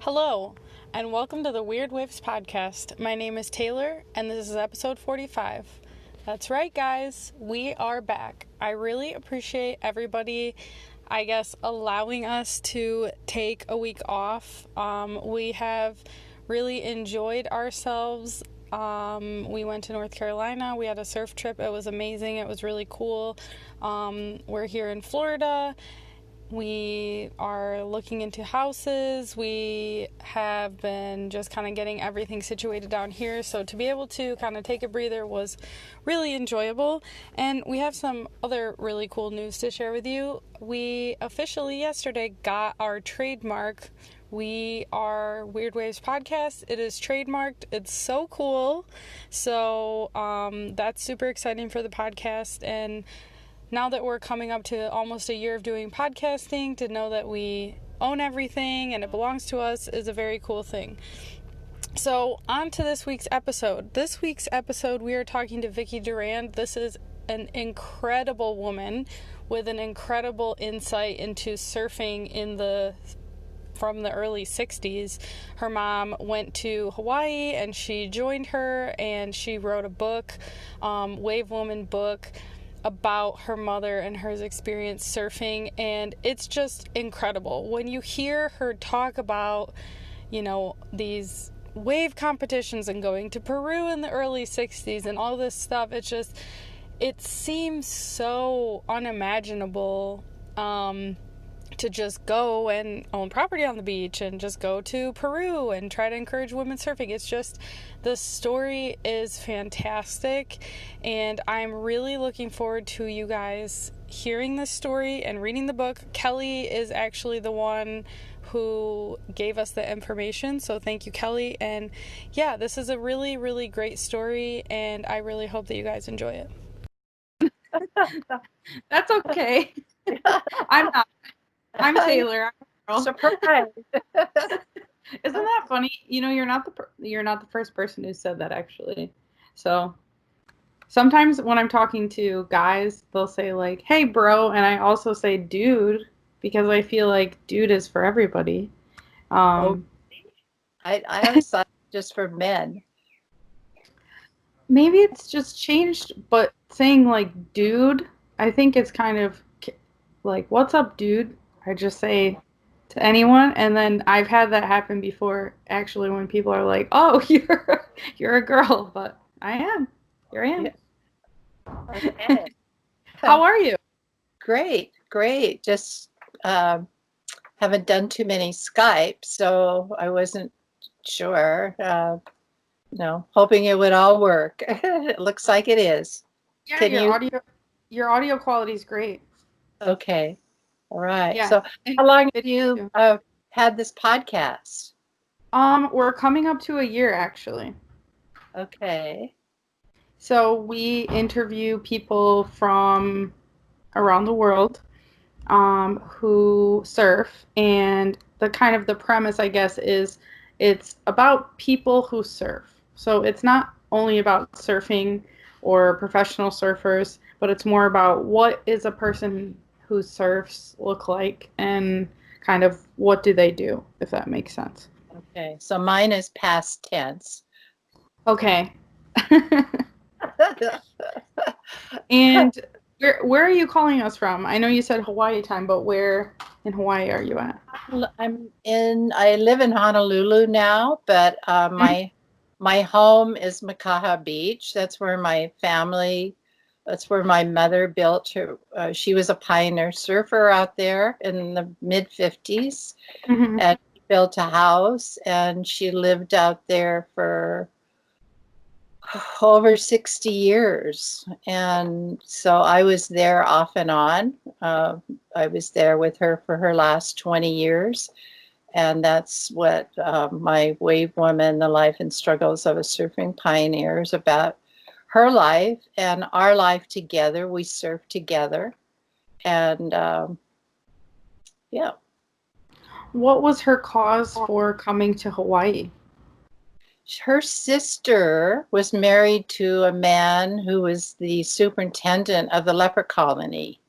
Hello, and welcome to the Weird Waves podcast. My name is Taylor, and this is episode 45. That's right, guys, we are back. I really appreciate everybody, I guess, allowing us to take a week off. We have really enjoyed ourselves. We went to North Carolina. We had a surf trip. It was amazing. It was really cool. We're here in Florida. We are looking into houses. We have been just kind of getting everything situated down here. So to be able to kind of take a breather was really enjoyable. And we have some other really cool news to share with you. We officially yesterday got our trademark. We are Weird Waves Podcast. It is trademarked. It's so cool. So that's super exciting for the podcast. And now that we're coming up to almost a year of doing podcasting, to know that we own everything and it belongs to us is a very cool thing. So on to this week's episode. This week's episode, we are talking to Vicki Durand. This is an incredible woman with an incredible insight into surfing from the early 60s. Her mom went to Hawaii and she joined her and she wrote a book, Wave Woman book, about her mother and her experience surfing, and it's just incredible. When you hear her talk about, these wave competitions and going to Peru in the early 60s and all this stuff, it seems so unimaginable to just go and own property on the beach and just go to Peru and try to encourage women surfing. It's just, the story is fantastic, and I'm really looking forward to you guys hearing this story and reading the book. Kelly is actually the one who gave us the information, so thank you, Kelly. And yeah, this is a really, really great story, and I really hope that you guys enjoy it. That's okay. I'm not. I'm Taylor. I'm Surprise. Isn't that funny? You're not the first person who said that, actually. So sometimes when I'm talking to guys, they'll say like, "Hey, bro," and I also say "dude" because I feel like "dude" is for everybody. I always thought just for men. Maybe it's just changed, but saying like "dude," I think it's kind of like, "What's up, dude?" I just say to anyone, and then I've had that happen before, actually, when people are like, "Oh, you're a girl," but I am. Here I am. Okay. How are you? Great. Just haven't done too many Skype, so I wasn't sure. Hoping it would all work. It looks like it is. Yeah, Can you? your audio quality is great. Okay. All right. Yeah. So how long have you had this podcast? We're coming up to a year, actually. Okay. So we interview people from around the world who surf, and the premise, I guess, is it's about people who surf. So it's not only about surfing or professional surfers, but it's more about what is a person who surfs look like and kind of what do they do, if that makes sense. Okay. So mine is past tense. Okay. And where are you calling us from? I know you said Hawaii time, but where in Hawaii are you at? I live in Honolulu now, but my home is Makaha Beach. That's where that's where my mother built her. She was a pioneer surfer out there in the mid 50s, Mm-hmm. and built a house, and she lived out there for over 60 years. And so I was there off and on. I was there with her for her last 20 years. And that's what my Wave Woman, The Life and Struggles of a Surfing Pioneer is about. Her life and our life together. We surf together. And yeah. What was her cause for coming to Hawaii? Her sister was married to a man who was the superintendent of the leper colony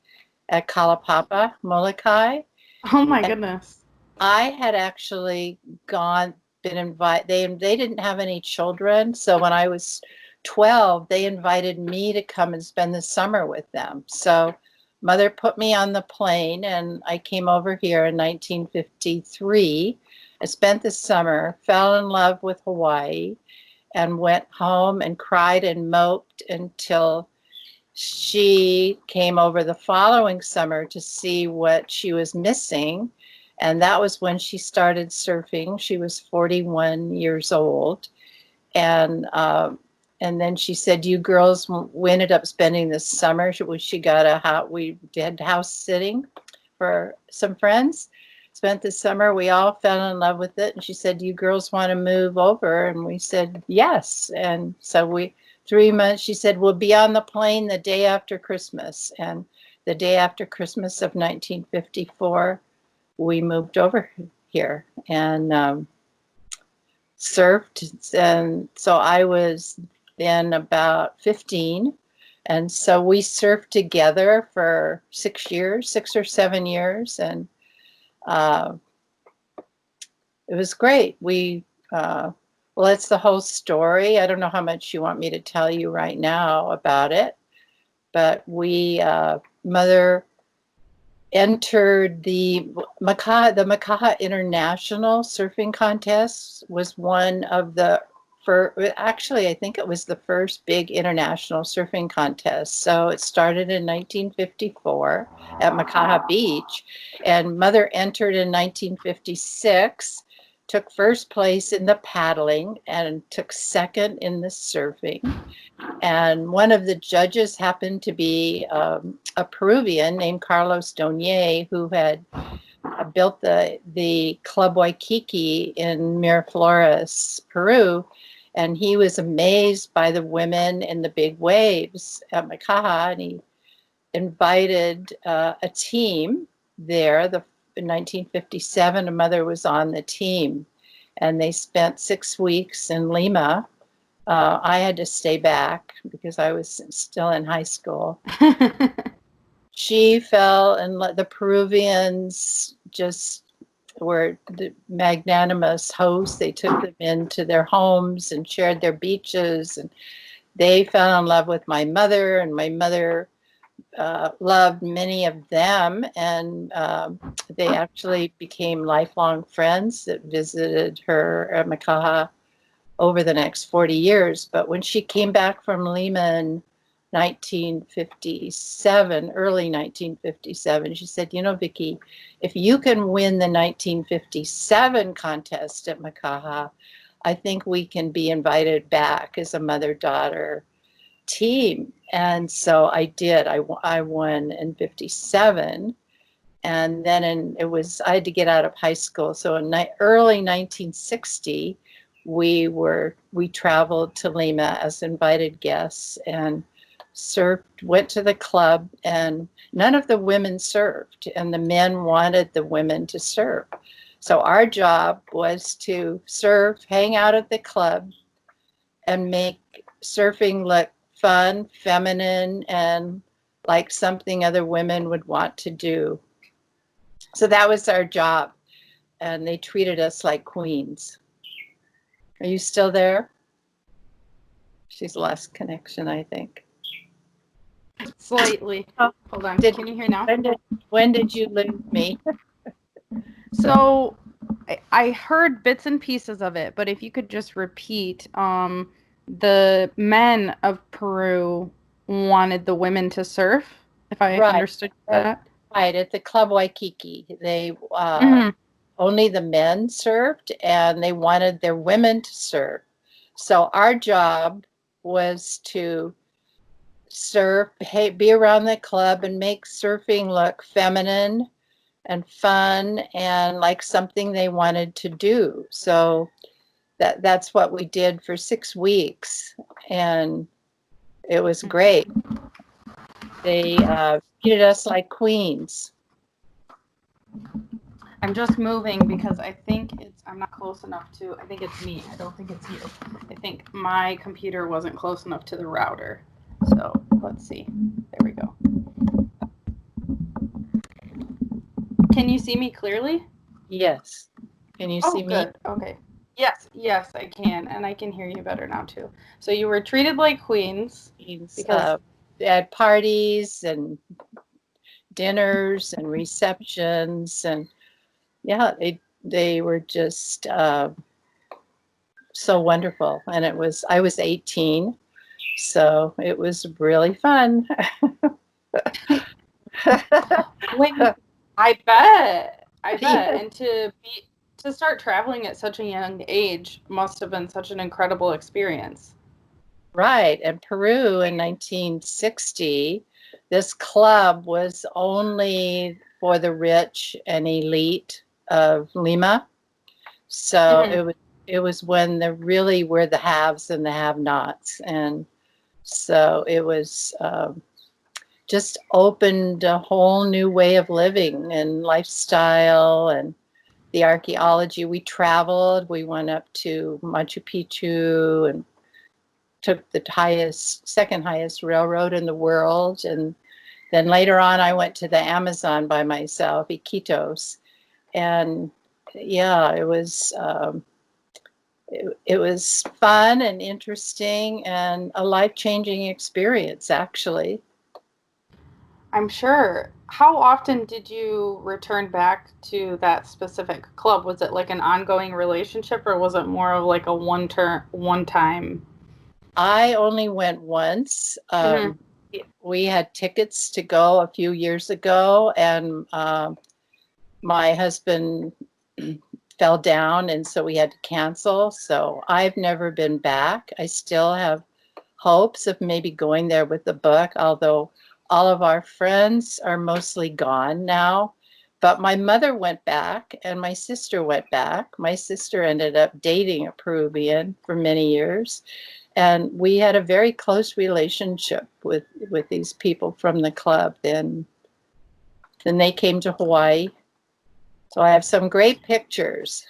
at Kalapapa, Molokai. Oh my goodness. I had actually been invited. They didn't have any children, so when I was 12, they invited me to come and spend the summer with them. So mother put me on the plane, and I came over here in 1953. I spent the summer, fell in love with Hawaii, and went home and cried and moped until she came over the following summer to see what she was missing. And that was when she started surfing. She was 41 years old. And then she said, "You girls," we ended up spending this summer. She got a house. We did house sitting for some friends. Spent the summer. We all fell in love with it. And she said, "You girls want to move over?" And we said, "Yes." And so 3 months, she said, "We'll be on the plane the day after Christmas." And the day after Christmas of 1954, we moved over here and surfed. And so I was then about 15. And so we surfed together for 6 years, 6 or 7 years. And uh, it was great. Well, that's the whole story. I don't know how much you want me to tell you right now about it, but mother entered the Makaha International Surfing Contest. Was one of the actually, I think it was the first big international surfing contest. So it started in 1954 at Makaha Beach, and mother entered in 1956, took first place in the paddling and took second in the surfing. And one of the judges happened to be a Peruvian named Carlos Donier, who had built the Club Waikiki in Miraflores, Peru. And he was amazed by the women in the big waves at Makaha, and he invited a team there. In 1957, a mother was on the team, and they spent 6 weeks in Lima. I had to stay back because I was still in high school. She fell, and the Peruvians just were the magnanimous hosts. They took them into their homes and shared their beaches, and they fell in love with my mother, and my mother loved many of them, and they actually became lifelong friends that visited her at Makaha over the next 40 years. But when she came back from Lima in 1957, early 1957, she said, "You know, Vicki, if you can win the 1957 contest at Makaha, I think we can be invited back as a mother-daughter team." And so I did. I won in 57. And then I had to get out of high school. So in early 1960, we traveled to Lima as invited guests and surfed, went to the club, and none of the women surfed, and the men wanted the women to surf. So our job was to surf, hang out at the club, and make surfing look fun, feminine, and like something other women would want to do. So that was our job, and they treated us like queens. Are you still there? She's lost connection, I think. Slightly. Oh, hold on. Can you hear now? When did you lose me? So I heard bits and pieces of it, but if you could just repeat, the men of Peru wanted the women to surf, if I understood that. Right, at the Club Waikiki. They only the men surfed, and they wanted their women to surf. So our job was to surf, be around the club, and make surfing look feminine and fun and like something they wanted to do. So that's what we did for 6 weeks, and it was great. They treated us like queens. I'm just moving because I think I'm not close enough to, I think it's me. I don't think it's you. I think my computer wasn't close enough to the router. So let's see. There we go. Can you see me clearly? Yes. Can you Oh, see me? good. Okay. Yes, I can, and I can hear you better now too. So you were treated like queens Means, because they had parties and dinners and receptions, and yeah, they were just so wonderful. And I was 18, so it was really fun. when I bet, Yeah. and to start traveling at such a young age must have been such an incredible experience. Right. And Peru in 1960, this club was only for the rich and elite of Lima. So Hmm. it was when there really were the haves and the have-nots, and so it was just opened a whole new way of living and lifestyle and the archaeology. We traveled. We went up to Machu Picchu and took the second highest railroad in the world. And then later on, I went to the Amazon by myself, Iquitos. And yeah, it was fun and interesting and a life-changing experience, actually. I'm sure. How often did you return back to that specific club? Was it like an ongoing relationship, or was it more of like a one time? I only went once. Hmm. We had tickets to go a few years ago, and my husband fell down, and so we had to cancel. So I've never been back. I still have hopes of maybe going there with the book, although all of our friends are mostly gone now. But my mother went back and my sister went back. My sister ended up dating a Peruvian for many years. And we had a very close relationship with these people from the club. Then they came to Hawaii. So I have some great pictures.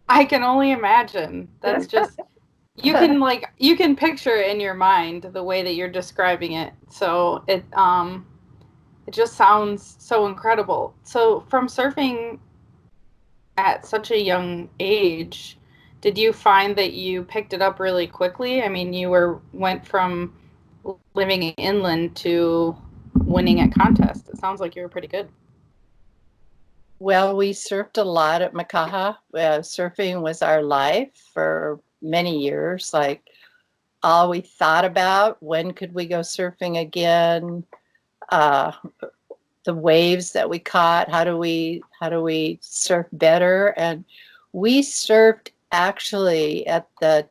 I can only imagine. That's just you can picture it in your mind the way that you're describing it. So it just sounds so incredible. So from surfing at such a young age, did you find that you picked it up really quickly? I mean, went from living inland to winning at contests. It sounds like you were pretty good. Well, we surfed a lot at Makaha. Surfing was our life for many years. Like all we thought about, when could we go surfing again? Uh, the waves that we caught, how do we surf better? And we surfed actually at the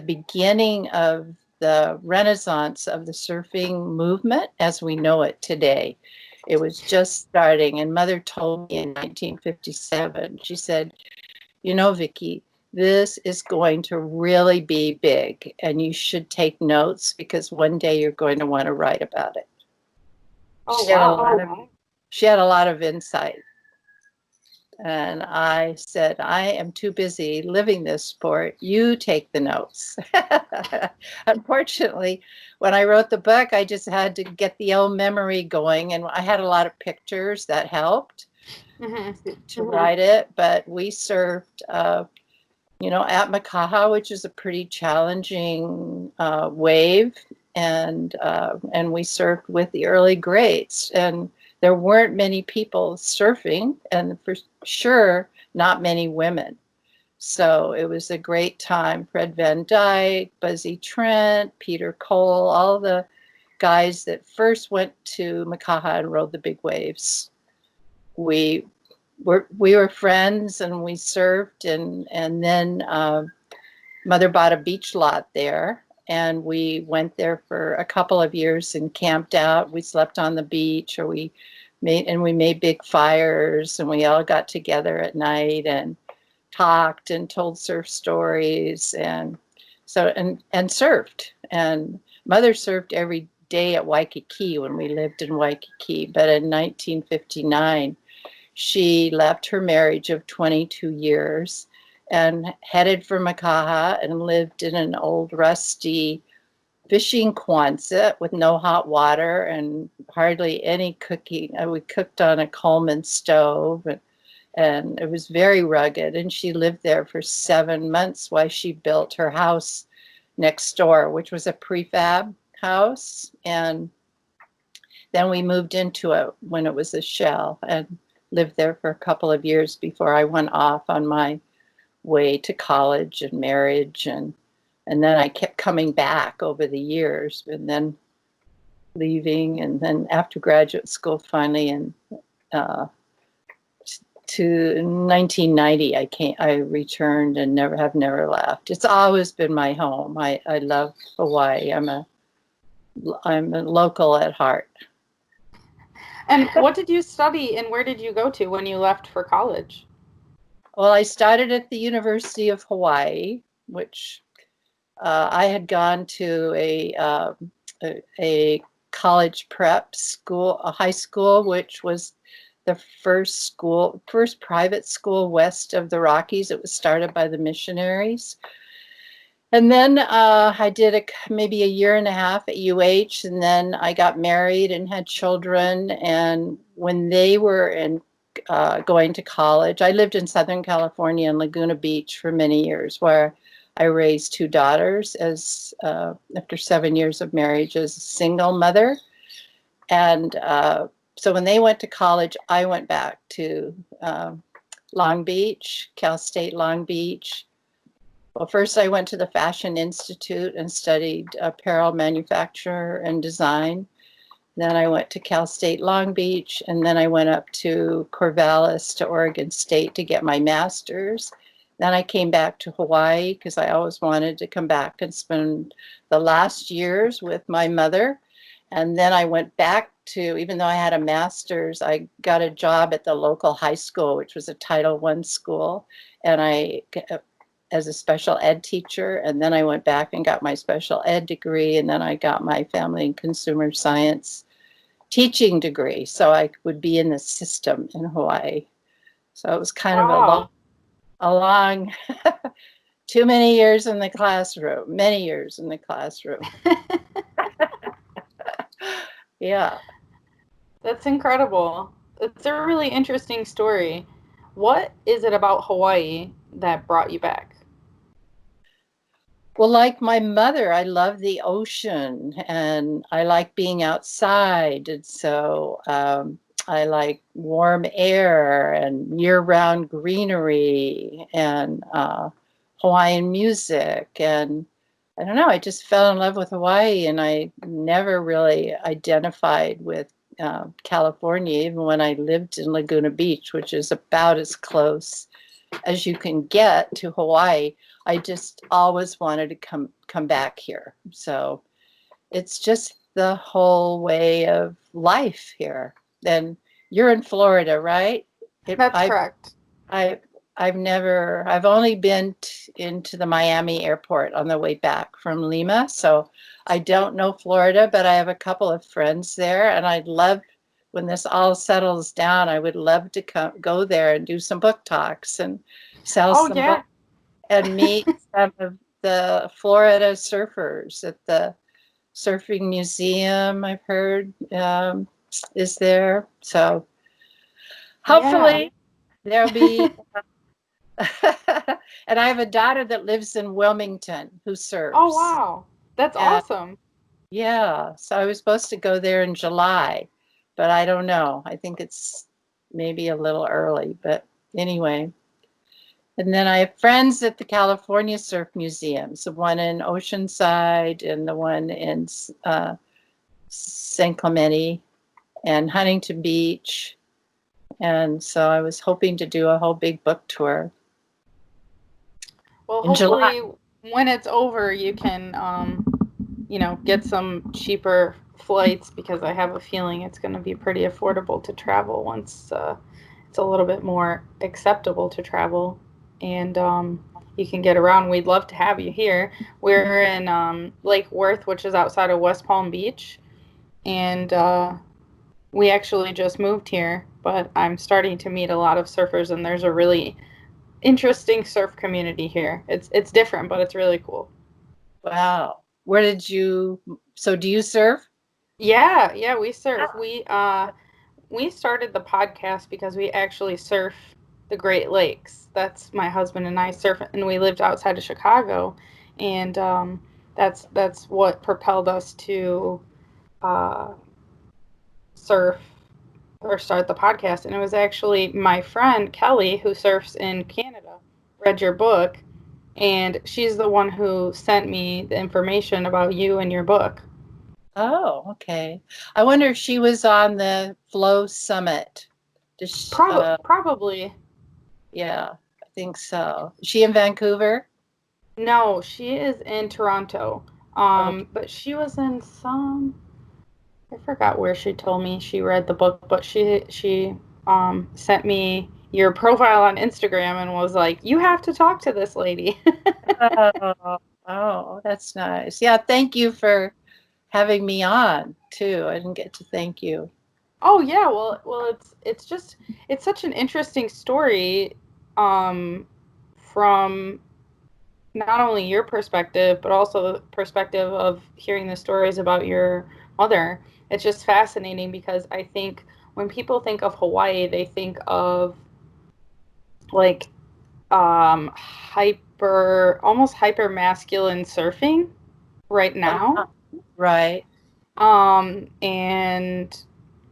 beginning of the renaissance of the surfing movement as we know it today. It was just starting, and Mother told me in 1957, she said, you know, Vicki, this is going to really be big, and you should take notes because one day you're going to want to write about it. Oh She had a wow. lot of she had a lot of insight. And I said, I am too busy living this sport. You take the notes. Unfortunately, when I wrote the book, I just had to get the old memory going. And I had a lot of pictures that helped Hmm. to write it. But we surfed, at Makaha, which is a pretty challenging wave. And we surfed with the early greats. And there weren't many people surfing, and for sure, not many women. So it was a great time. Fred Van Dyke, Buzzy Trent, Peter Cole, all the guys that first went to Makaha and rode the big waves. We we were friends, and we surfed, and then Mother bought a beach lot there. And we went there for a couple of years and camped out. We slept on the beach, or we made big fires, and we all got together at night and talked and told surf stories, and surfed. And Mother surfed every day at Waikiki when we lived in Waikiki. But in 1959, she left her marriage of 22 years and headed for Makaha and lived in an old rusty fishing Quonset with no hot water and hardly any cooking. We cooked on a Coleman stove, and it was very rugged. And she lived there for 7 months while she built her house next door, which was a prefab house. And then we moved into it when it was a shell and lived there for a couple of years before I went off on my way to college and marriage. And then I kept coming back over the years and then leaving. And then after graduate school, finally in to 1990, I returned and never left. It's always been my home. I love Hawaii. I'm a local at heart. And what did you study and where did you go to when you left for college? Well, I started at the University of Hawaii, which I had gone to a college prep school, a high school, which was the first private school west of the Rockies. It was started by the missionaries. And then I did maybe a year and a half at UH, and then I got married and had children. And when they were going to college, I lived in Southern California in Laguna Beach for many years, where I raised two daughters after 7 years of marriage as a single mother. And so when they went to college, I went back to Long Beach, Cal State Long Beach. Well, first I went to the Fashion Institute and studied apparel manufacture and design. Then I went to Cal State Long Beach, and then I went up to Corvallis to Oregon State to get my master's. Then I came back to Hawaii because I always wanted to come back and spend the last years with my mother. And then I went back to, even though I had a master's, I got a job at the local high school, which was a Title I school, and as a special ed teacher. And then I went back and got my special ed degree, and then I got my family and consumer science teaching degree. So I would be in the system in Hawaii. So it was kind of a long too many years in the classroom, many years in the classroom. Yeah. That's incredible. It's a really interesting story. What is it about Hawaii that brought you back? Well, like my mother, I love the ocean and I like being outside. And so I like warm air and year-round greenery and Hawaiian music. And I don't know, I just fell in love with Hawaii, and I never really identified with California, even when I lived in Laguna Beach, which is about as close as you can get to Hawaii. I just always wanted to come back here. So it's just the whole way of life here. And you're in Florida, right? That's correct. I've only been into the Miami airport on the way back from Lima. So I don't know Florida, but I have a couple of friends there, and I'd love, when this all settles down, I would love to go there and do some book talks and sell some books and meet some of the Florida surfers at the surfing museum. I've heard is there. So hopefully there'll be. And I have a daughter that lives in Wilmington who surfs. Oh, wow. That's awesome. Yeah. So I was supposed to go there in July, but I don't know. I think it's maybe a little early, but anyway. And then I have friends at the California Surf Museums, the one in Oceanside and the one in San Clemente and Huntington Beach. And so I was hoping to do a whole big book tour. Well, hopefully when it's over, you can, get some cheaper flights, because I have a feeling it's going to be pretty affordable to travel once it's a little bit more acceptable to travel. And you can get around. We'd love to have you here. We're in Lake Worth, which is outside of West Palm Beach. And we actually just moved here, but I'm starting to meet a lot of surfers, and there's a really interesting surf community here. It's different, but it's really cool. Wow. So do you surf? Yeah, we surf. We started the podcast because we actually surf the Great Lakes. That's my husband and I surf, and we lived outside of Chicago, and that's what propelled us to uh, surf or start the podcast. And it was actually my friend Kelly, who surfs in Canada, read your book, and she's the one who sent me the information about you and your book. Oh, okay. I wonder if she was on the Flow Summit. Probably. Yeah, I think so. Is she in Vancouver? No, she is in Toronto. Okay. But she was in some. I forgot where she told me she read the book, but she sent me your profile on Instagram and was like, "You have to talk to this lady." Oh, oh, that's nice. Yeah, thank you for having me on too. I didn't get to thank you. Oh yeah, well, it's such an interesting story, um, from not only your perspective but also the perspective of hearing the stories about your mother. It's just fascinating because I think when people think of Hawaii, they think of like almost hyper masculine surfing right now. Right. And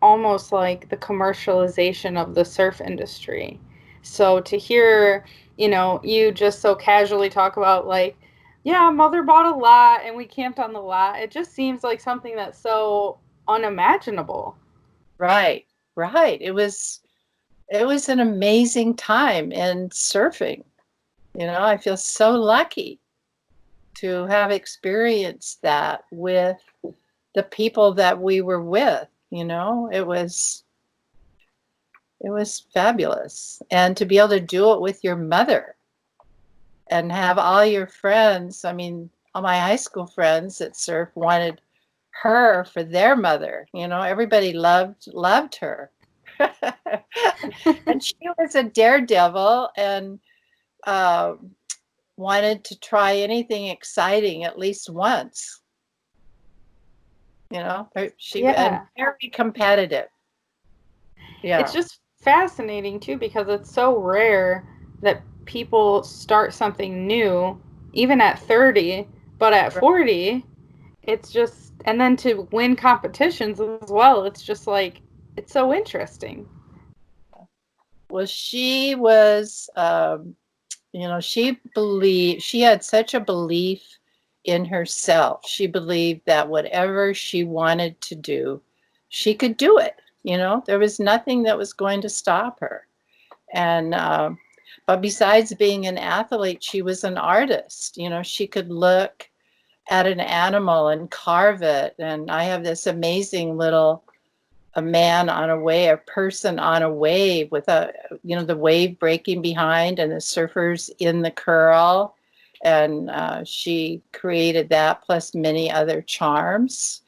almost like the commercialization of the surf industry. So to hear, you just so casually talk about like, yeah, mother bought a lot and we camped on the lot. It just seems like something that's so unimaginable. Right. Right. It was an amazing time in surfing. I feel so lucky to have experienced that with the people that we were with. It was fabulous. And to be able to do it with your mother and have all your friends, I mean, all my high school friends that surf wanted her for their mother. Everybody loved her. And she was a daredevil and uh, wanted to try anything exciting at least once. She and Yeah. very competitive. It's Yeah, just fascinating too because it's so rare that people start something new even at 30, but at 40 it's just, and then to win competitions as well, it's just like, it's so interesting. well, she was, she had such a belief in herself. She believed that whatever she wanted to do, she could do it. There was nothing that was going to stop her. And, but besides being an athlete, she was an artist. She could look at an animal and carve it. And I have this amazing little a man on a wave, a person on a wave with the wave breaking behind and the surfers in the curl. And she created that plus many other charms.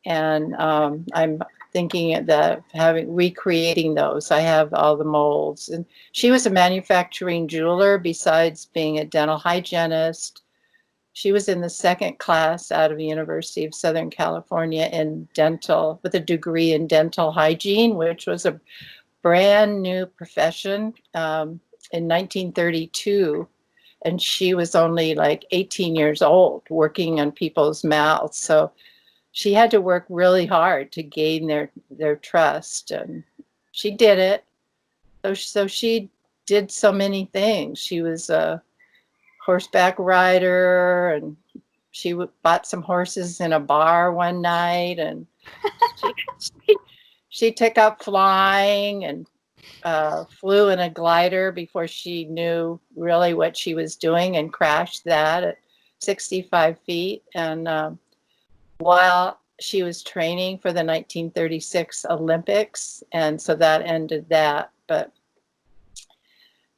And I'm thinking that recreating those. I have all the molds. And she was a manufacturing jeweler besides being a dental hygienist. She was in the second class out of the University of Southern California in dental, with a degree in dental hygiene, which was a brand new profession in 1932. And she was only like 18 years old working on people's mouths. So she had to work really hard to gain their trust. And she did it. So she did so many things. She was a horseback rider, and she bought some horses in a bar one night, and she she, she took up flying and flew in a glider before she knew really what she was doing, and crashed that at 65 feet. And while she was training for the 1936 Olympics, and so that ended that. But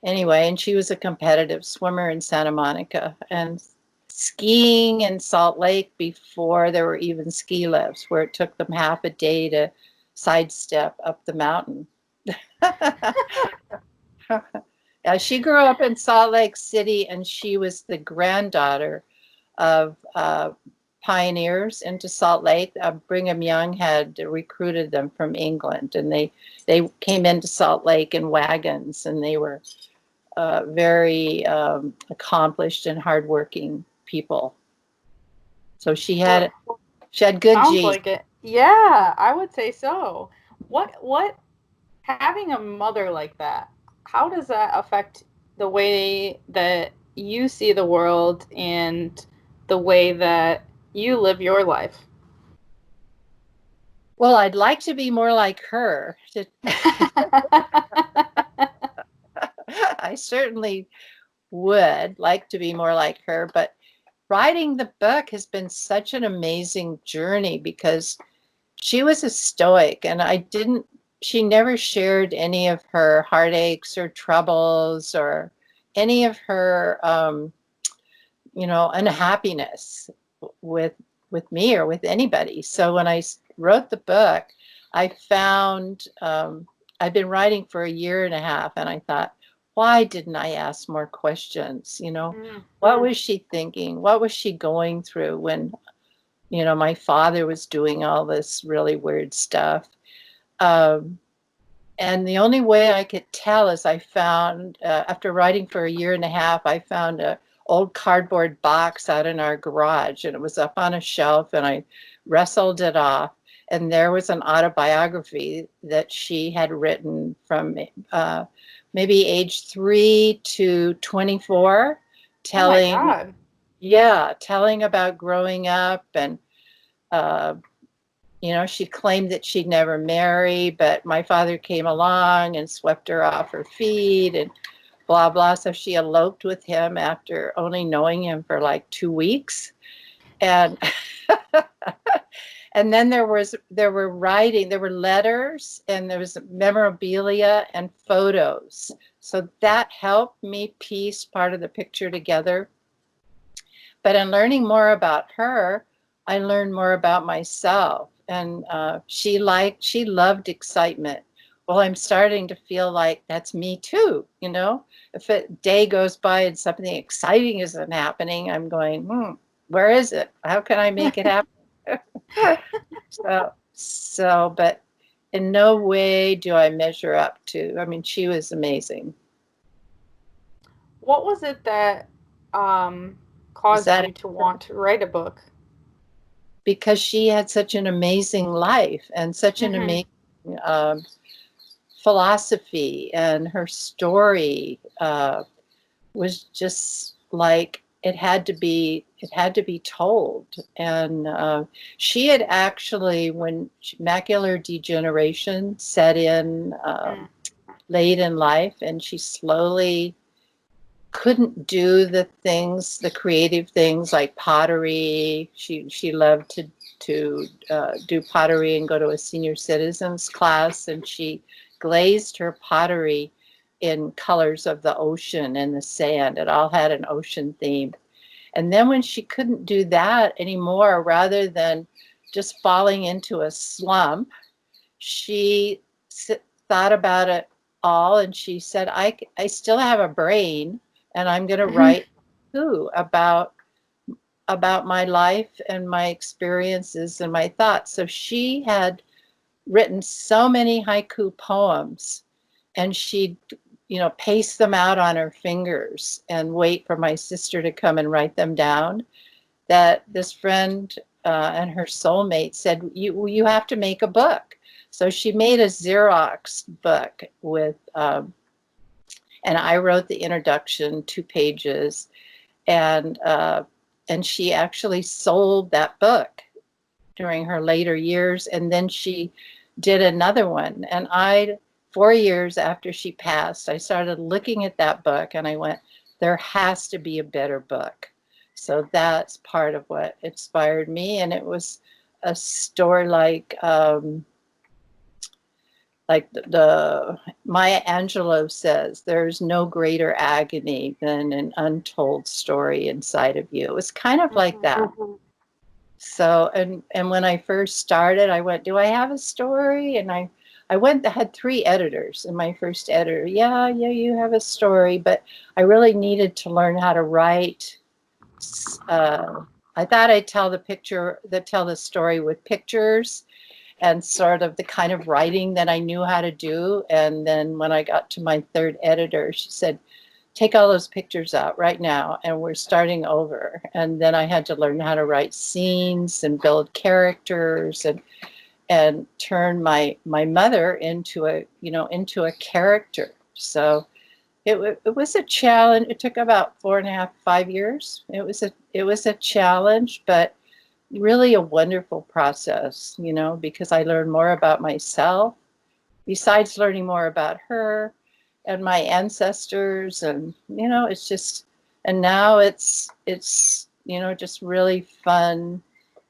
anyway, and she was a competitive swimmer in Santa Monica and skiing in Salt Lake before there were even ski lifts, where it took them half a day to sidestep up the mountain. She grew up in Salt Lake City, and she was the granddaughter of pioneers into Salt Lake. Brigham Young had recruited them from England, and they came into Salt Lake in wagons, and they were very accomplished and hardworking people. So she had good Sounds genes. like it. Yeah, I would say so. What having a mother like that, how does that affect the way that you see the world and the way that you live your life? Well, I'd like to be more like her. I certainly would like to be more like her, but writing the book has been such an amazing journey because she was a stoic, and she never shared any of her heartaches or troubles or any of her unhappiness with me or with anybody. So when I wrote the book, I found I've been writing for a year and a half, and I thought, why didn't I ask more questions? What was she thinking? What was she going through when my father was doing all this really weird stuff? And the only way I could tell is I found, after writing for a year and a half, I found a old cardboard box out in our garage, and it was up on a shelf, and I wrestled it off, and there was an autobiography that she had written from maybe age 3 to 24, telling, oh my God. telling about growing up, and she claimed that she'd never marry, but my father came along and swept her off her feet and blah, blah. So she eloped with him after only knowing him for like 2 weeks. And and then there were letters, and there was memorabilia and photos. So that helped me piece part of the picture together. But in learning more about her, I learned more about myself. And she loved excitement. Well, I'm starting to feel like that's me too. If a day goes by and something exciting isn't happening, I'm going, where is it? How can I make it happen? But in no way do I measure up to. I mean, she was amazing. What was it that caused you to want to write a book? Because she had such an amazing life and such an amazing philosophy, and her story was just like it had to be told. And she had actually, when macular degeneration set in late in life, and she slowly couldn't do the creative things like pottery. She loved to do pottery and go to a senior citizens class, and she glazed her pottery in colors of the ocean and the sand. It all had an ocean theme. And then when she couldn't do that anymore, rather than just falling into a slump, she thought about it all, and she said, I still have a brain, and I'm going to write too about my life and my experiences and my thoughts. So she had written so many haiku poems, and she'd paste them out on her fingers and wait for my sister to come and write them down, that this friend and her soulmate said, you have to make a book. So she made a Xerox book with and I wrote the introduction, 2 pages, and she actually sold that book during her later years. And then she did another one. And 4 years after she passed, I started looking at that book, and I went, there has to be a better book. So that's part of what inspired me. And it was a story like the Maya Angelou says, there's no greater agony than an untold story inside of you. It was kind of like that. So, and when I first started, I went, do I have a story? And I had 3 editors, and my first editor, yeah, you have a story, but I really needed to learn how to write I thought I'd tell the story with pictures and sort of the kind of writing that I knew how to do. And then when I got to my third editor, she said, take all those pictures out right now, and we're starting over. And then I had to learn how to write scenes and build characters and turn my mother into a character. So it was a challenge. It took about 4.5, 5 years. It was a challenge, but really a wonderful process, because I learned more about myself, besides learning more about her and my ancestors. And, it's just, and now it's, just really fun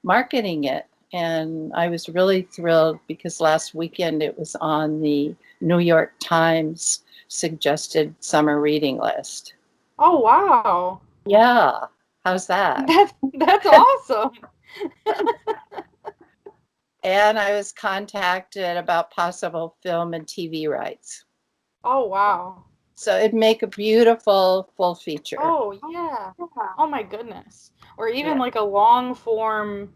marketing it. And I was really thrilled because last weekend it was on the New York Times suggested summer reading list. Oh, wow. Yeah. How's that? That's awesome. And I was contacted about possible film and TV rights. Oh, wow. So it'd make a beautiful full feature. Oh, yeah. Oh, my goodness. Or even Yeah. like a long form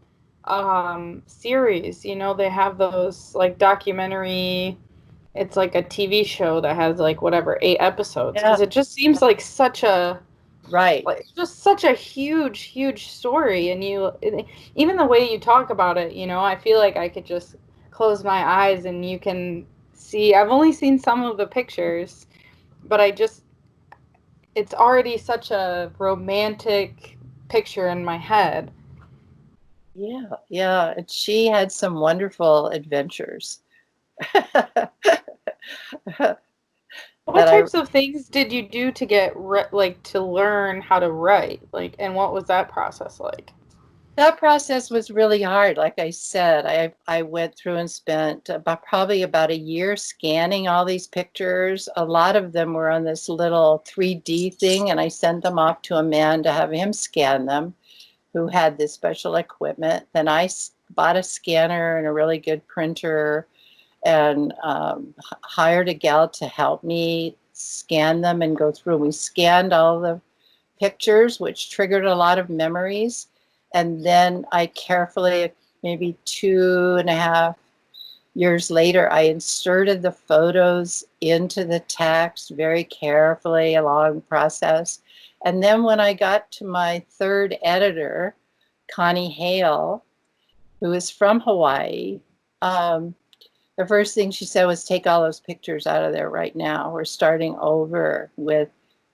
series. They have those like documentary. It's like a TV show that has like whatever 8 episodes, because Yeah. it just seems like Right. just such a huge story. And even the way you talk about it, I feel like I could just close my eyes and you can see. I've only seen some of the pictures, but it's already such a romantic picture in my head. Yeah. Yeah. And she had some wonderful adventures. What types of things did you do to get to learn how to write? And what was that process like? That process was really hard. Like I said, I went through and spent probably about a year scanning all these pictures. A lot of them were on this little 3D thing, and I sent them off to a man to have him scan them, who had this special equipment. Then I bought a scanner and a really good printer, and hired a gal to help me scan them and go through. We scanned all the pictures, which triggered a lot of memories. And then I carefully, maybe 2.5 years later, I inserted the photos into the text very carefully, a long process. And then when I got to my third editor, Connie Hale, who is from Hawaii, the first thing she said was, take all those pictures out of there right now. We're starting over with,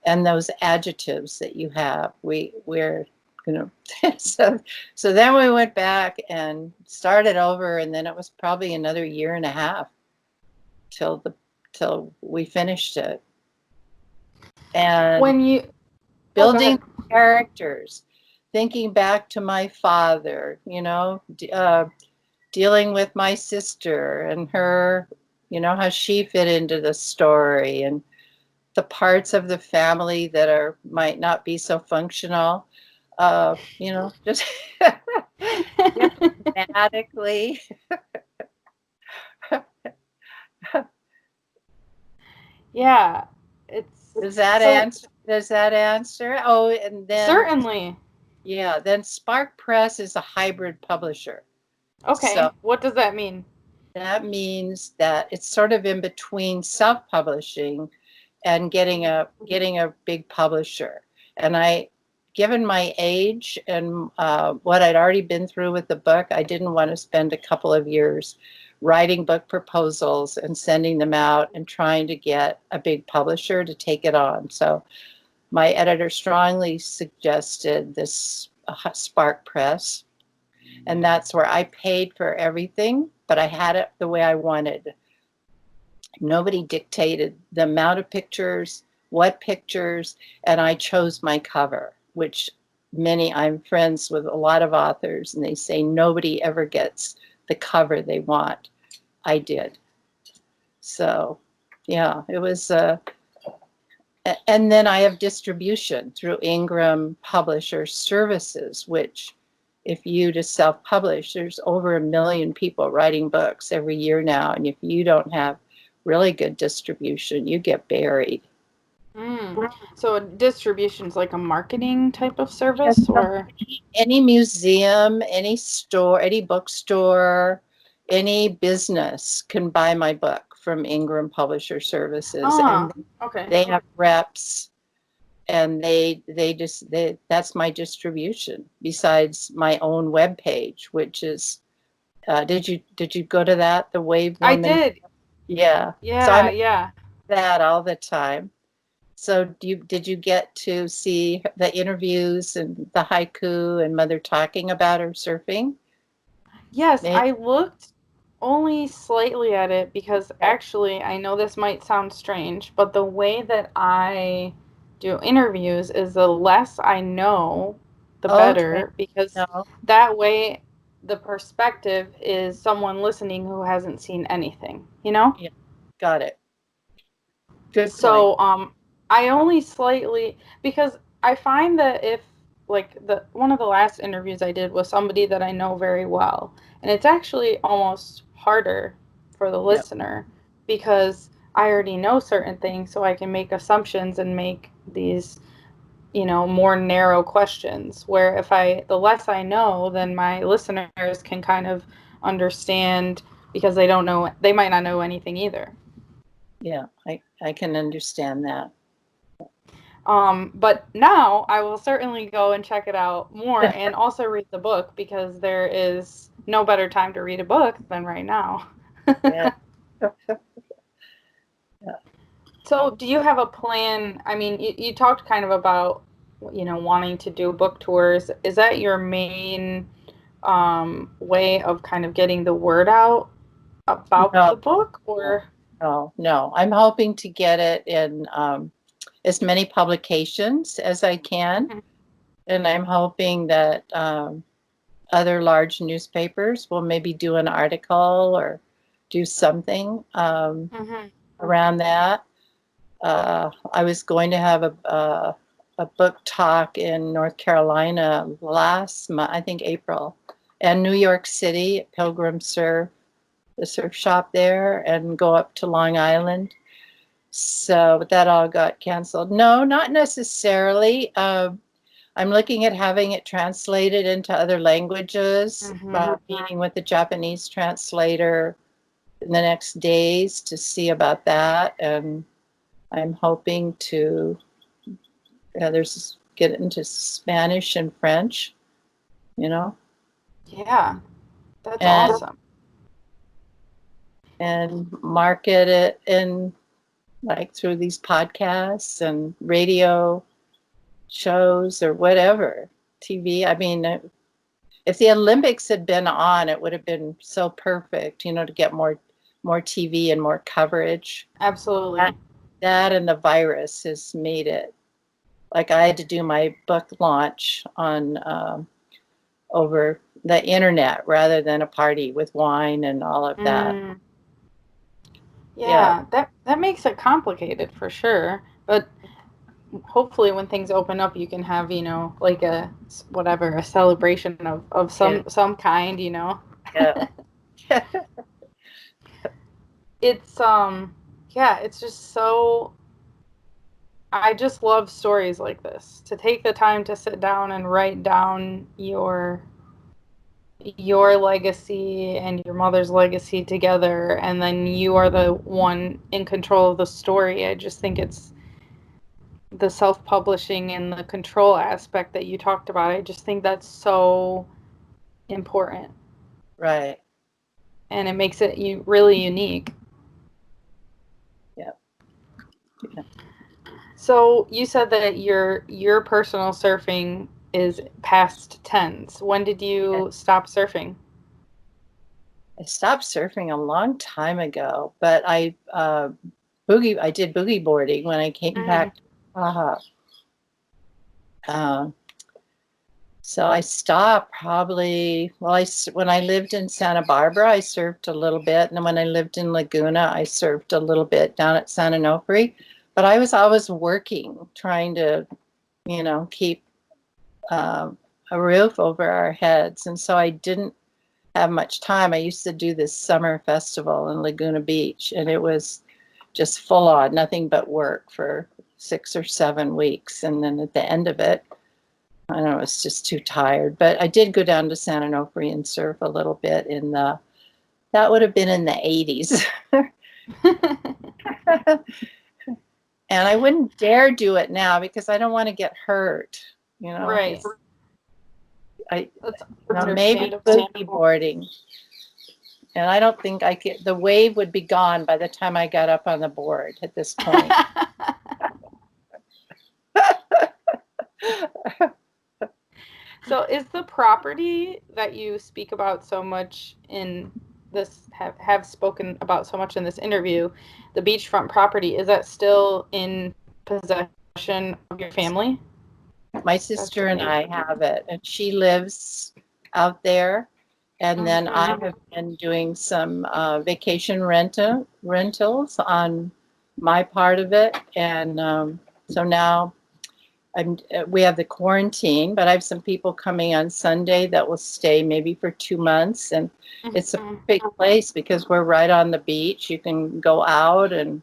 and those adjectives that you have, we're so then we went back and started over, and then it was probably another 1.5 years till we finished it. And When you building characters, thinking back to my father, dealing with my sister and her, how she fit into the story, and the parts of the family that might not be so functional. Just dramatically. Yeah, Does that answer? Oh, and then certainly. Yeah, then Spark Press is a hybrid publisher. Okay, So what does that mean? that means that it's sort of in between self-publishing and getting a big publisher. And given my age and what I'd already been through with the book, I didn't want to spend a couple of years writing book proposals and sending them out and trying to get a big publisher to take it on. So my editor strongly suggested this Spark Press, and that's where I paid for everything, but I had it the way I wanted. Nobody dictated the amount of pictures, what pictures, and I chose my cover, which I'm friends with a lot of authors, and they say nobody ever gets the cover they want. I did. So, yeah, it was, and then I have distribution through Ingram Publisher Services, which if you just self-publish, there's over 1 million people writing books every year now. And if you don't have really good distribution, you get buried. So distribution's like a marketing type of Yes, service, so or any museum, any store, any bookstore, any business can buy my book from Ingram Publisher Services, and okay. they have reps, and they that's my distribution. Besides my own webpage, which is did you go to that, the Wave I Woman? did. Yeah, so I'm Yeah, yeah. that all the time. So did you get to see the interviews and the haiku and Mother talking about her surfing? Yes, Maybe. I looked only slightly at it because actually I know this might sound strange, but the way that I do interviews is the less I know, the Okay. better, because No. that way the perspective is someone listening who hasn't seen anything, you know? Yeah. Got it. Good point. So, I only slightly because I find that if like the one of the last interviews I did was somebody that I know very well, and it's actually almost harder for the Yeah. listener because I already know certain things, so I can make assumptions and make these, more narrow questions. Where if the less I know, then my listeners can kind of understand because they might not know anything either. Yeah. I can understand that. But now I will certainly go and check it out more and also read the book because there is no better time to read a book than right now. Yeah. So, do you have a plan? I mean, you talked kind of about, wanting to do book tours. Is that your main way of kind of getting the word out about No, the book, no, or? no. I'm hoping to get it in as many publications as I can. And I'm hoping that other large newspapers will maybe do an article or do something Mm-hmm. around that. I was going to have a book talk in North Carolina last month, I think April, and New York City at Pilgrim Surf, the surf shop there, and go up to Long Island. So, but that all got canceled. No, not necessarily. I'm looking at having it translated into other languages, Mm-hmm. meeting with the Japanese translator in the next days to see about that. And I'm hoping to get into Spanish and French, you know, Yeah, that's and awesome. market it in like through these podcasts and radio shows or whatever, TV. I mean, if the Olympics had been on, it would have been so perfect, to get more TV and more coverage. That, Absolutely. that and the virus has made it like I had to do my book launch on over the internet rather than a party with wine and all of that. Mm. Yeah, Yeah, that makes it complicated for sure. But hopefully when things open up you can have, like a celebration of yeah, some kind. yeah. It's yeah, it's just so I just love stories like this. To take the time to sit down and write down your legacy and your mother's legacy together, and then you are the one in control of the story. I just think it's the self-publishing and the control aspect that you talked about. I just think that's so important, Right. and it makes it really unique. Yeah. Yeah. So you said that your personal surfing is past tens. When did you stop surfing? I stopped surfing a long time ago, but I did boogie boarding when I came Mm, back to Makaha. Um, so I stopped probably, well, when I lived in Santa Barbara, I surfed a little bit. And then when I lived in Laguna, I surfed a little bit down at San Onofre. But I was always working, trying to, keep a roof over our heads. And so I didn't have much time. I used to do this summer festival in Laguna Beach, and it was just full on, nothing but work for 6 or 7 weeks. And then at the end of it, I don't know, I was just too tired. But I did go down to San Onofre and surf a little bit that would have been in the 80s. And I wouldn't dare do it now because I don't want to get hurt, Right. That's maybe boogie boarding. And I don't think the wave would be gone by the time I got up on the board at this point. So is the property that you speak about so much in this, have spoken about so much in this interview, the beachfront property, is that still in possession of your family? My sister and I have it, and she lives out there. And then I have been doing some vacation rentals on my part of it. And so now we have the quarantine, but I have some people coming on Sunday that will stay maybe for 2 months. And it's a perfect place because we're right on the beach. You can go out and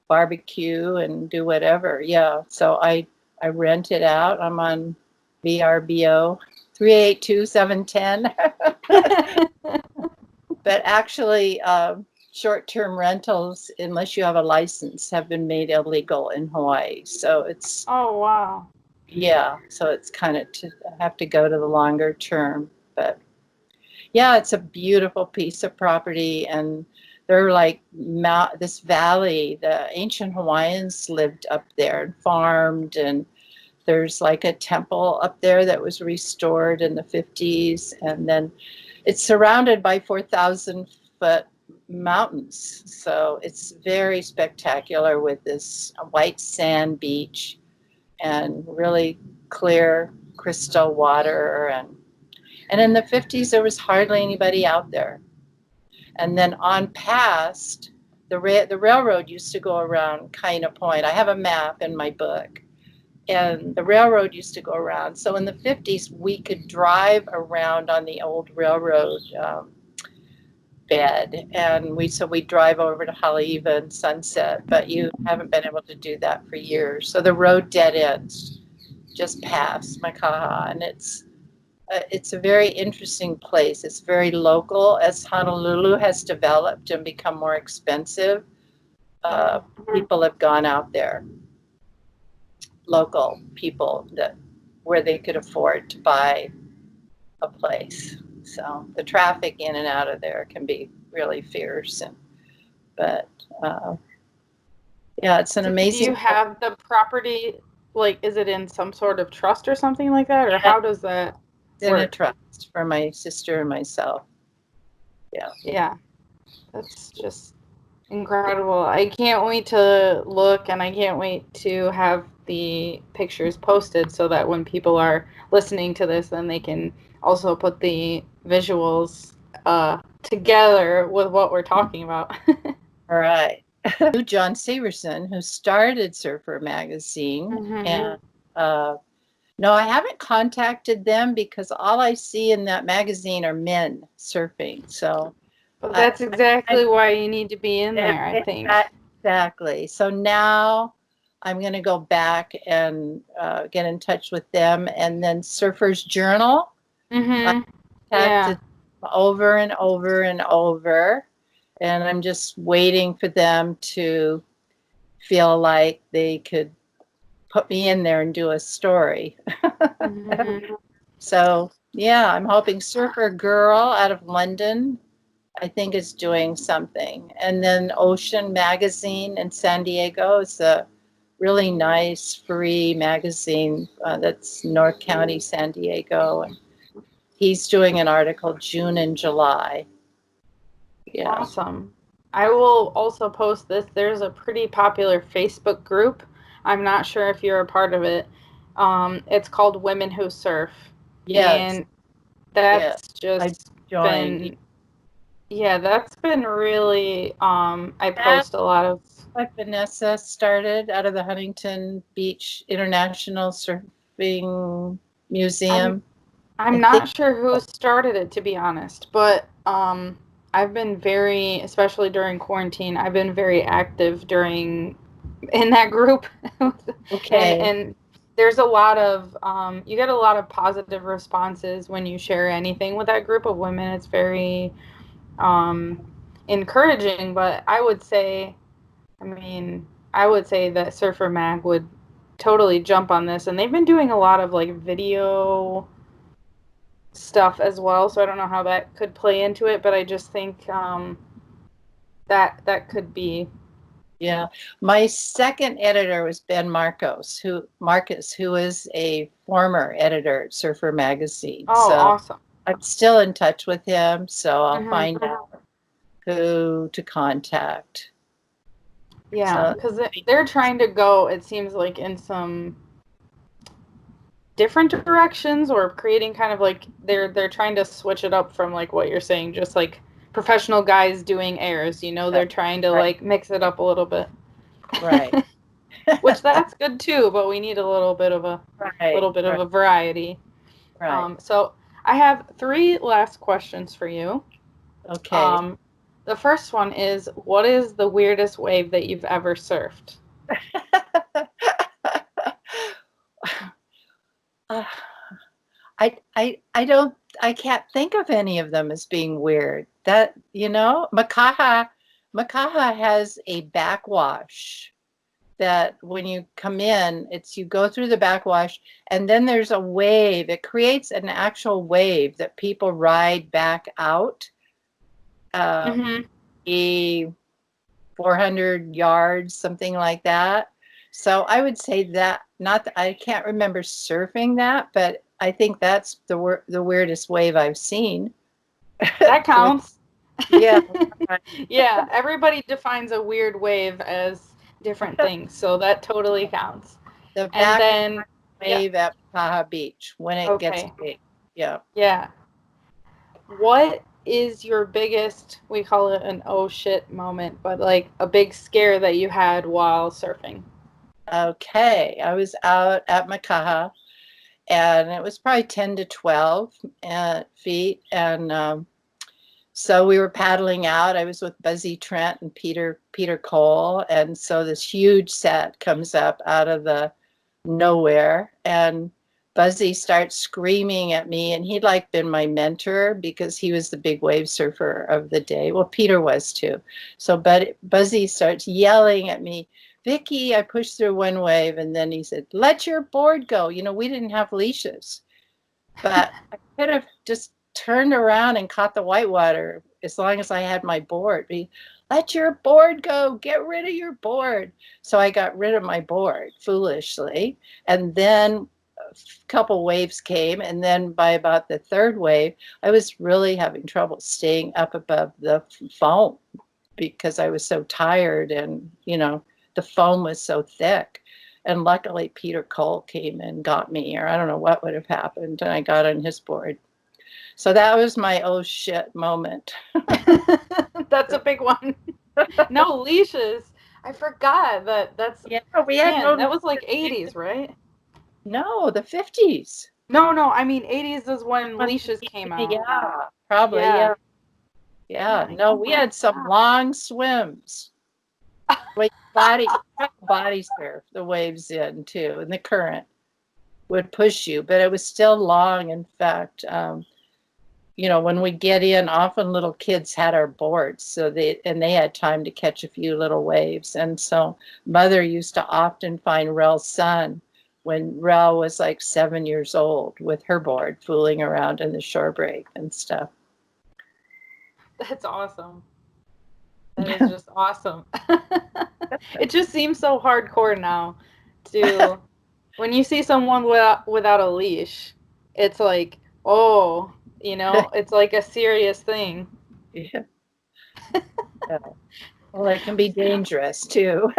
barbecue and do whatever. Yeah. So I rent it out. I'm on VRBO 382-710. But actually, short-term rentals, unless you have a license, have been made illegal in Hawaii. So it's... Oh, wow. Yeah, so it's kind of have to go to the longer term. But yeah, it's a beautiful piece of property. And they're like this valley. The ancient Hawaiians lived up there and farmed. And there's like a temple up there that was restored in the 50s. And then it's surrounded by 4,000-foot mountains. So it's very spectacular with this white sand beach and really clear crystal water. And in the 50s, there was hardly anybody out there. And then on past, the railroad used to go around Kaina Point. I have a map in my book. And the railroad used to go around. So in the 50s, we could drive around on the old railroad bed. And we drive over to Haleiwa and Sunset, but you haven't been able to do that for years. So the road dead ends just past Makaha. And it's a very interesting place. It's very local. As Honolulu has developed and become more expensive, people have gone out there. Local people where they could afford to buy a place. So the traffic in and out of there can be really fierce. But yeah, it's an amazing... Do you have the property, like, is it in some sort of trust or something like that? Or how does that work? It's in a trust for my sister and myself. Yeah. Yeah. That's just incredible. I can't wait to look, and I can't wait to have the pictures posted so that when people are listening to this, then they can also put the visuals together with what we're talking about. All right. John Severson, who started Surfer Magazine. And no, I haven't contacted them because all I see in that magazine are men surfing. So but that's exactly why you need to be in there, I think. Exactly. So now I'm going to go back and get in touch with them. And then Surfer's Journal. Yeah. Over and over and over. And I'm just waiting for them to feel like they could put me in there and do a story. So, yeah, I'm hoping Surfer Girl out of London, I think, is doing something. And then Ocean Magazine in San Diego is a really nice free magazine that's North County, San Diego. And he's doing an article June and July. Yeah. Awesome. I will also post this. There's a pretty popular Facebook group. I'm not sure if you're a part of it. It's called Women Who Surf. Yes. And that's just been... Yeah, that's been really... I post a lot of... Like Vanessa started out of the Huntington Beach International Surfing Museum. I'm not sure who started it, to be honest, but I've been especially during quarantine, I've been very active during in that group. Okay. And there's a lot of you get a lot of positive responses when you share anything with that group of women. It's very um, encouraging. But I would say that Surfer Mag would totally jump on this, and they've been doing a lot of like video stuff as well. So I don't know how that could play into it, but I just think that could be. Yeah. My second editor was Ben Marcus, who is a former editor at Surfer Magazine. Oh, So awesome. I'm still in touch with him, so I'll Mhm. find out who to contact. Yeah, So because they're trying to go, it seems like, in some different directions, or creating kind of like they're trying to switch it up from like what you're saying, just like professional guys doing airs. They're trying to right, like mix it up a little bit. right, Which that's good too, but we need a little bit of a right, variety. right. So I have three last questions for you. Okay. Um, the first one is, what is the weirdest wave that you've ever surfed? Uh, I can't think of any of them as being weird. Makaha has a backwash that when you come in, you go through the backwash, and then there's a wave. It creates an actual wave that people ride back out. Mm-hmm. A 400 yards, something like that. So I would say that, not that I can't remember surfing that, but I think that's the weirdest wave I've seen. That counts. Yeah. Yeah, everybody defines a weird wave as different things, so that totally counts. The And back then, yeah, wave at Makaha Beach when it gets okay, big. Yeah. yeah. What is your biggest, we call it an oh shit moment, but like a big scare that you had while surfing? Okay. I was out at Makaha, and it was probably 10 to 12 feet. And so we were paddling out. I was with Buzzy Trent and Peter Cole. And so this huge set comes up out of the nowhere, and Buzzy starts screaming at me, and he'd like been my mentor because he was the big wave surfer of the day. Well, Peter was too. So Buzzy starts yelling at me, Vicky. I pushed through one wave, and then he said, let your board go. We didn't have leashes, but I could have just turned around and caught the whitewater as long as I had my board. Let your board go. Get rid of your board. So I got rid of my board foolishly. And then a couple waves came. And then by about the third wave, I was really having trouble staying up above the foam because I was so tired, and, the foam was so thick. And luckily, Peter Cole came and got me, or I don't know what would have happened. And I got on his board. So that was my oh shit moment. That's a big one. No leashes. I forgot that's, Yeah, we had man, no, that was like 80s, right? no, the 50s. No, I mean 80s is when leashes came out. Yeah, probably. Yeah. Yeah. I'm Yeah. like, No, oh we my had some God. long swims. Like body surf, the waves in too, and the current would push you, but it was still long. In fact, when we get in, often little kids had our boards, so they had time to catch a few little waves. And so mother used to often find Rel's son when Rel was like 7 years old with her board, fooling around in the shore break and stuff. That's awesome. That is just awesome. It just seems so hardcore now to when you see someone without a leash, it's like, oh, it's like a serious thing. Yeah. Yeah. Well, it can be dangerous too.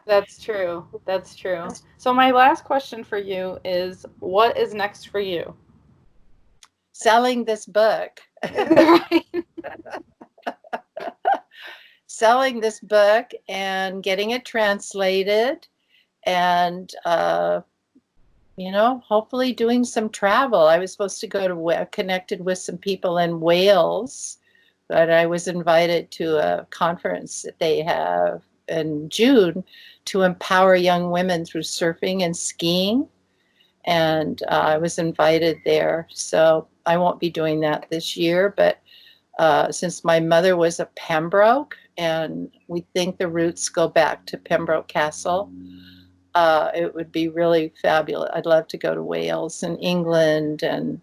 That's true. That's true. So my last question for you is, what is next for you? Selling this book. Right. Selling this book and getting it translated, and hopefully doing some travel. I was supposed to go to connected with some people in Wales, but I was invited to a conference that they have in June to empower young women through surfing and skiing. And I was invited there. So I won't be doing that this year, but since my mother was a Pembroke, and we think the roots go back to Pembroke Castle, it would be really fabulous. I'd love to go to Wales and England and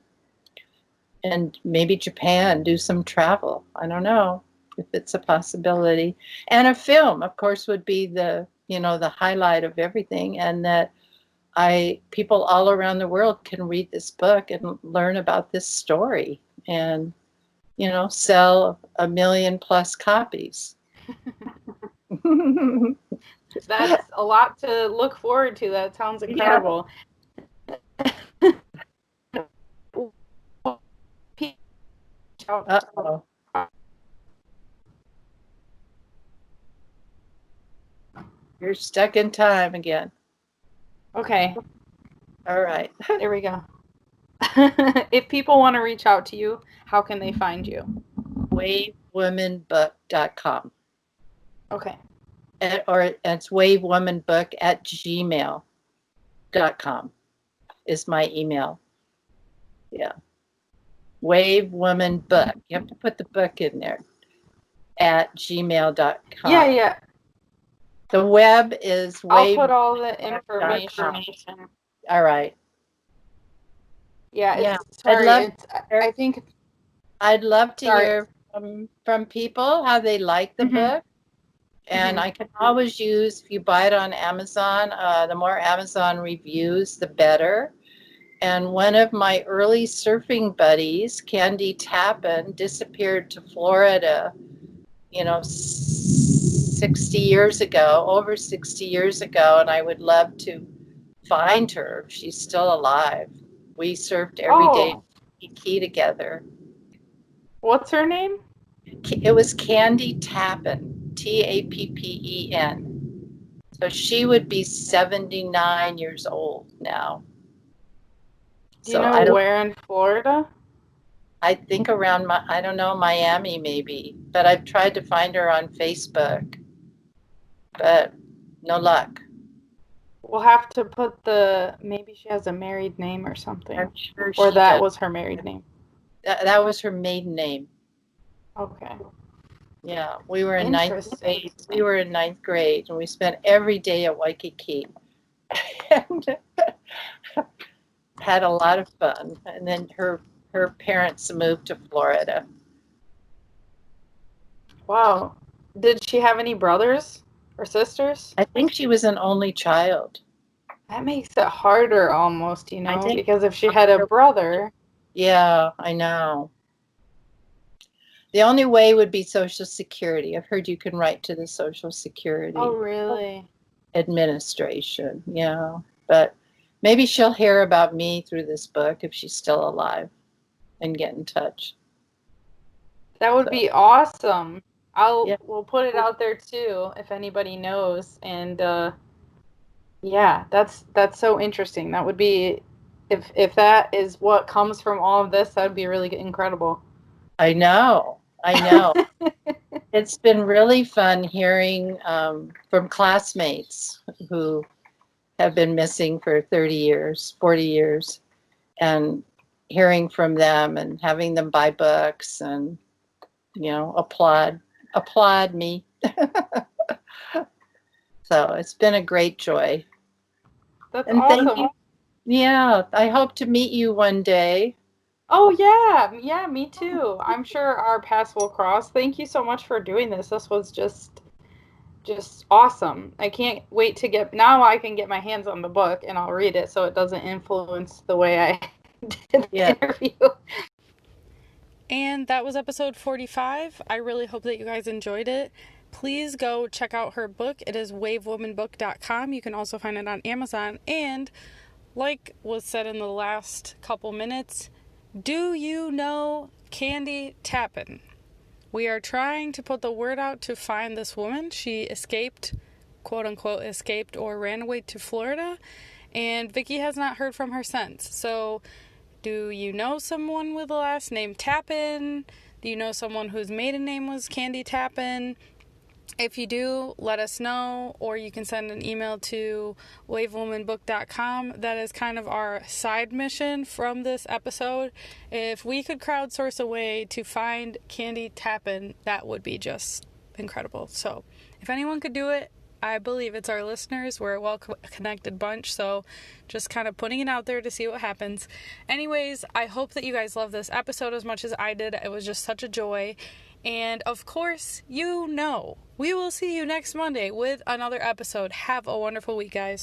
maybe Japan, do some travel. I don't know if it's a possibility. And a film, of course, would be the highlight of everything, and that people all around the world can read this book and learn about this story, and sell 1 million+ copies. That's a lot to look forward to. That sounds incredible. Uh-oh. You're stuck in time again. Okay. All right. There we go. If people want to reach out to you, how can they find you? wavewomanbook.com. Okay. Or it's wavewomanbook@gmail.com is my email. Yeah. wavewomanbook. You have to put the book in there. @gmail.com. Yeah. The web is I'll put all the information. All right. Yeah. I think I'd love to hear from people how they like the book. And I can always use, if you buy it on Amazon, the more Amazon reviews, the better. And one of my early surfing buddies, Candy Tappan, disappeared to Florida, 60 years ago, over 60 years ago. And I would love to find her if she's still alive. We surfed every day key together. What's her name? It was Candy Tappan, Tappen. So she would be 79 years old now. Do you know where in Florida? I think around I don't know, Miami maybe. But I've tried to find her on Facebook, but no luck. We'll have to put maybe she has a married name or something. I'm sure or that was her married name. That was her maiden name. Okay. Yeah, we were in ninth grade. We were in ninth grade, and we spent every day at Waikiki, and had a lot of fun. And then her parents moved to Florida. Wow. Did she have any brothers or sisters? I think she was an only child. That makes it harder almost, because if she had a brother. Yeah, I know. The only way would be Social Security. I've heard you can write to the Social Security. Oh, really? Administration, yeah. But maybe she'll hear about me through this book if she's still alive and get in touch. That would be awesome. We'll put it out there too if anybody knows. And that's so interesting. That would be if that is what comes from all of this, that would be really incredible. I know. It's been really fun hearing from classmates who have been missing for 30 years, 40 years, and hearing from them and having them buy books and, applaud me. So it's been a great joy. That's awesome. Thank you. Yeah, I hope to meet you one day. Oh, yeah, me too. I'm sure our paths will cross. Thank you so much for doing this. This was just awesome. I can't wait now I can get my hands on the book and I'll read it so it doesn't influence the way I did the interview. And that was episode 45. I really hope that you guys enjoyed it. Please go check out her book. It is wavewomanbook.com. You can also find it on Amazon. And like was said in the last couple minutes, do you know Candy Tappan? We are trying to put the word out to find this woman. She escaped, quote unquote, or ran away to Florida, and Vicki has not heard from her since. So, do you know someone with the last name Tappan? Do you know someone whose maiden name was Candy Tappan? If you do, let us know, or you can send an email to wavewomanbook.com. That is kind of our side mission from this episode. If we could crowdsource a way to find Candy Tappan, that would be just incredible. So if anyone could do it, I believe it's our listeners. We're a well-connected bunch, so just kind of putting it out there to see what happens. Anyways, I hope that you guys love this episode as much as I did. It was just such a joy. And of course, we will see you next Monday with another episode. Have a wonderful week, guys.